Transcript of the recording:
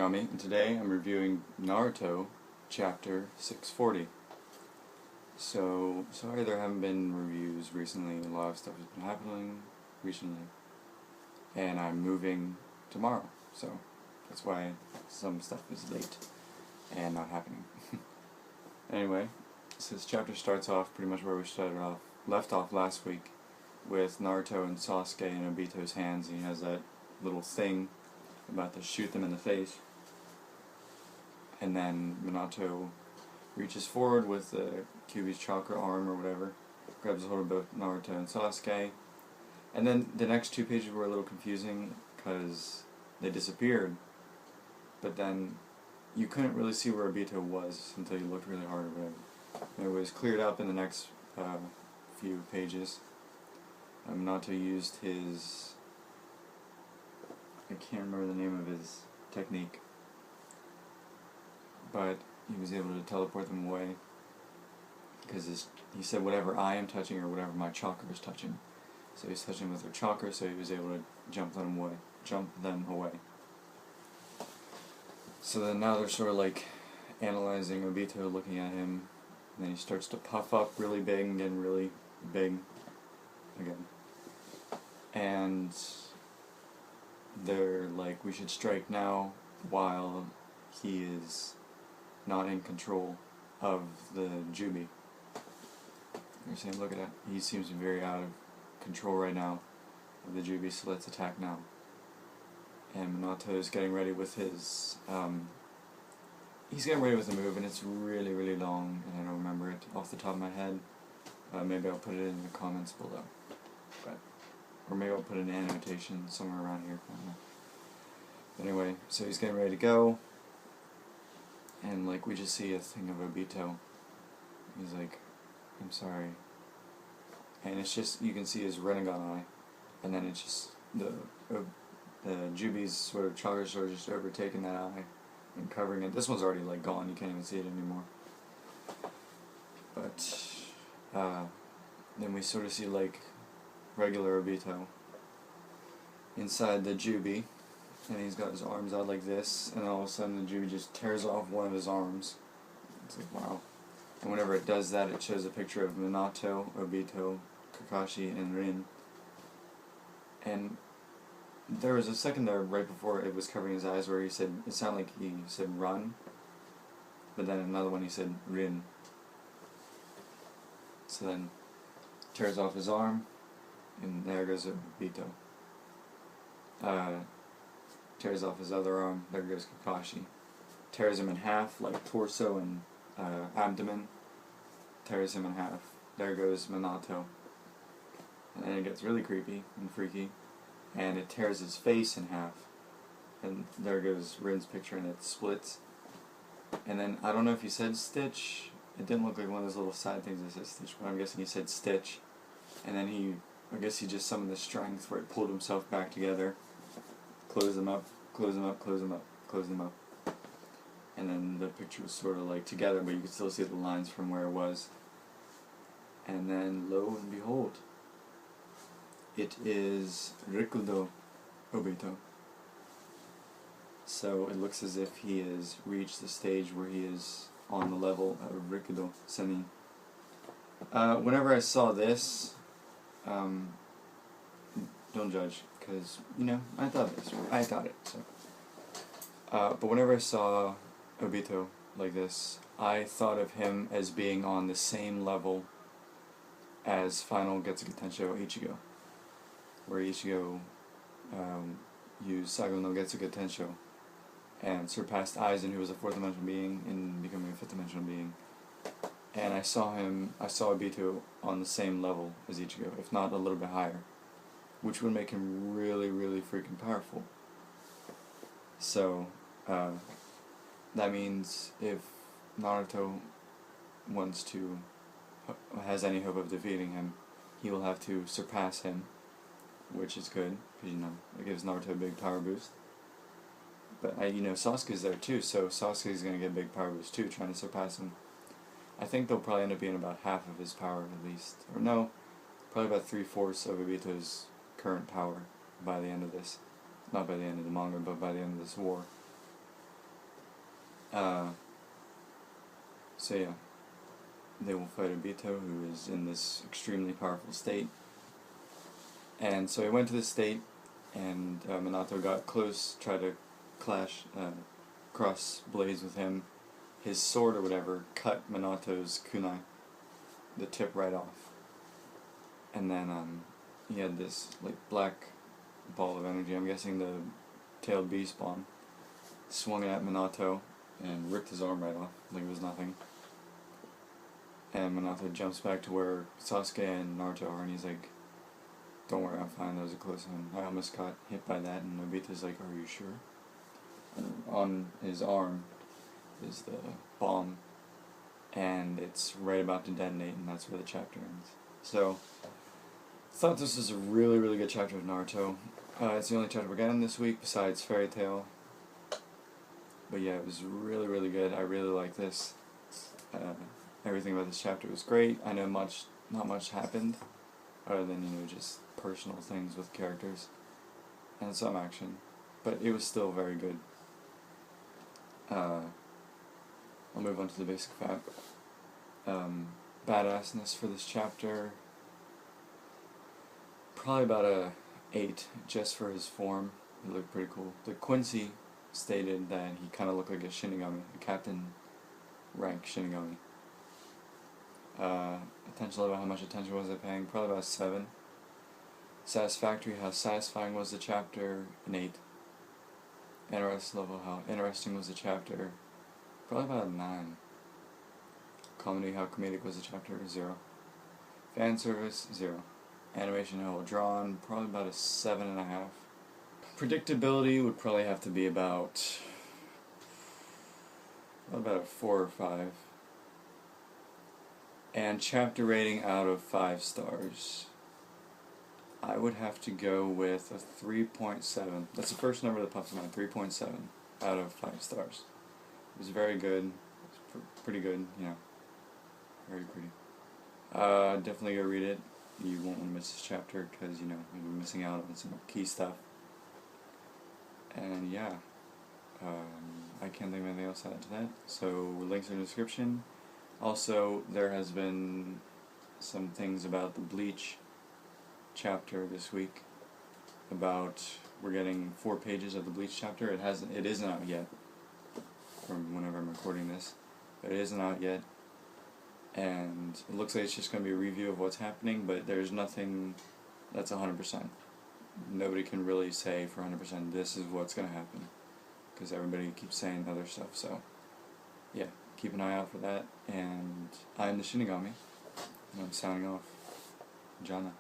Yami, and today I'm reviewing Naruto Chapter 640. So, sorry there haven't been reviews recently. A lot of stuff has been happening recently. And I'm moving tomorrow, so that's why some stuff is late and not happening. Anyway, so this chapter starts off pretty much where we left off last week, with Naruto and Sasuke in Obito's hands. He has that little thing about to shoot them in the face. And then Minato reaches forward with the Kyuubi's chakra arm or whatever, grabs a hold of both Naruto and Sasuke. And then the next two pages were a little confusing because they disappeared, but then you couldn't really see where Obito was until you looked really hard or whatever. And it was cleared up in the next few pages. Minato used his... I can't remember the name of his technique, but he was able to teleport them away because he said whatever I am touching or whatever my chakra is touching. So he's touching with their chakra, so he was able to jump them away. So then now they're sort of like analyzing Obito, looking at him, and then he starts to puff up really big and getting really big again. And they're like, we should strike now while he is not in control of the Jubi. They're saying, look at that, he seems very out of control right now of the Jubi, so let's attack now. And Minato is getting ready with his, he's getting ready with the move, and it's really, really long, and I don't remember it off the top of my head. Maybe I'll put it in the comments below. Or maybe I'll put an annotation somewhere around here. I don't know. But anyway, so he's getting ready to go, and like we just see a thing of Obito. He's like, I'm sorry. And it's just, you can see his Rinnegan eye, and then it's just the Jubi's sort of chakra sort of just overtaking that eye and covering it. This one's already like gone, you can't even see it anymore. But then we sort of see like regular Obito inside the Jubi, and he's got his arms out like this, and all of a sudden the Jubi just tears off one of his arms. It's like, wow. And whenever it does that, it shows a picture of Minato, Obito, Kakashi, and Rin. And there was a second there right before it was covering his eyes where he said, it sounded like he said run, but then another one he said Rin. So then tears off his arm, and there goes Obito. Tears off his other arm, there goes Kakashi. Tears him in half, like torso and abdomen. Tears him in half. There goes Minato. And then it gets really creepy and freaky, and it tears his face in half. And there goes Rin's picture, and it splits. And then, I don't know if he said Stitch. It didn't look like one of those little side things that said Stitch, but I'm guessing he said Stitch. And then I guess he just summoned the strength where he pulled himself back together, closed them up, closed them up, closed them up, closed them up. And then the picture was sort of like together, but you could still see the lines from where it was. And then, lo and behold, it is Rikudo Obito. So it looks as if he has reached the stage where he is on the level of Rikudo Senin. Whenever I saw this, don't judge, because, you know, I thought it, so. But whenever I saw Obito like this, I thought of him as being on the same level as Final Getsuga Tensho Ichigo, where Ichigo used Sago no Getsuga Tensho and surpassed Aizen, who was a fourth dimensional being, in becoming a fifth dimensional being. And I saw Obito on the same level as Ichigo, if not a little bit higher, which would make him really, really freaking powerful. So, that means if Naruto has any hope of defeating him, he will have to surpass him, which is good, because, you know, it gives Naruto a big power boost. But, you know, Sasuke's there too, so Sasuke's going to get a big power boost too, trying to surpass him. I think they'll probably end up being about half of his power at least. Or no, probably about 3/4 of Obito's current power by the end of this. Not by the end of the manga, but by the end of this war. So yeah, they will fight Obito, who is in this extremely powerful state. And so he went to the state, and Minato got close, tried to cross blades with him. His sword or whatever cut Minato's kunai, the tip right off. And then he had this like black ball of energy, I'm guessing the tailed beast bomb, swung it at Minato and ripped his arm right off like it was nothing. And Minato jumps back to where Sasuke and Naruto are, and he's like, "Don't worry, I'm fine, that was a close one. I almost got hit by that." And Obito's like, "Are you sure?" And on his arm is the bomb, and it's right about to detonate, and that's where the chapter ends. So, I thought this was a really, really good chapter of Naruto. It's the only chapter we're getting this week besides Fairy Tail. But yeah, it was really, really good. I really like this. Everything about this chapter was great. I know not much happened, other than, just personal things with characters and some action. But it was still very good. I'll move on to the basic fact. Badassness for this chapter, probably about a 8, just for his form. It looked pretty cool. The Quincy stated that he kind of looked like a Shinigami, a captain rank Shinigami. Attention level, how much attention was I paying? Probably about 7. Satisfactory, how satisfying was the chapter? An 8. Interest level, how interesting was the chapter? Probably about a 9. Comedy, how comedic was the chapter? 0. Fan service, 0. Animation, how well drawn? Probably about a 7.5. Predictability would probably have to be about a 4 or 5. And chapter rating out of 5 stars, I would have to go with a 3.7. That's the first number that pops in mind. 3.7 out of 5 stars. It was very good. It was pretty good, very pretty. Definitely go read it. You won't want to miss this chapter because, you'll be missing out on some key stuff. And yeah, I can't think of anything else to add to that. So links in the description. Also, there has been some things about the Bleach chapter this week. We're getting 4 pages of the Bleach chapter. It isn't out yet, from whenever I'm recording this, but it isn't out yet. And it looks like it's just going to be a review of what's happening, but there's nothing that's 100%. Nobody can really say for 100% this is what's going to happen, because everybody keeps saying other stuff. So yeah, keep an eye out for that. And I'm the Shinigami, and I'm signing off. Jana.